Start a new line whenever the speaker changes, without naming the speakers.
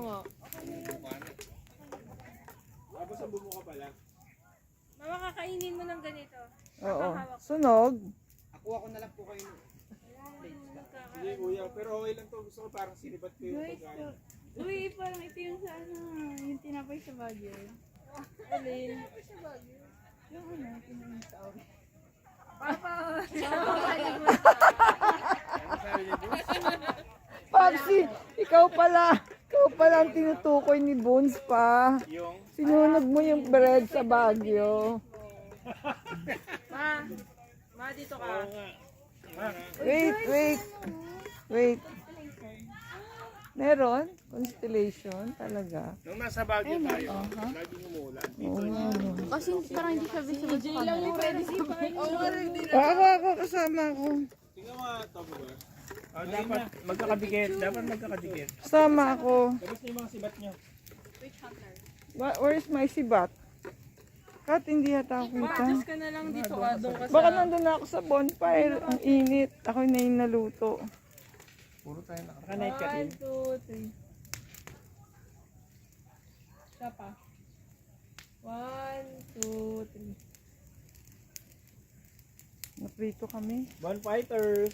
nga.
Tapos ang bumuka pala.
Mama, kakainin mo ng ganito.
Oo. Sunog.
Akuha ko na lang po kayo.
Hindi kuya, pero okay lang to. Gusto ko parang sinibat ko yung pagkain.
Uy, parang ito yung sa ano, yung tinapay sa Baguio. Alin? Yung ano, tinapay sa Baguio. Papa!
Papsi, ikaw pala ang tinutukoy ni Bones pa.
Yung
Sinunog mo yung bread sa Baguio.
Ma, dito ka.
Wait. Meron? Constellation? Talaga?
nung nasa Baguio tayo, laging umuulan.
Kasi parang hindi siya visible sa camera.
Ako, kasama ako.
Tingnan mo nga ito, bro. Dapat magkakadikit.
Kasama ako.
Tapos na yung mga sibat nyo.
Where's my sibat? Kat, hindi yata ako
Ma,
kita.
adjust ka na lang dito ka. Doon ka
Baka
sa...
nandun na ako sa bonfire. Ang init. Ako na yung naluto.
Puro tayo naka-night ka
1, 2, 3. Siya pa. 1, 2, 3.
Naprito kami.
Bonfighters!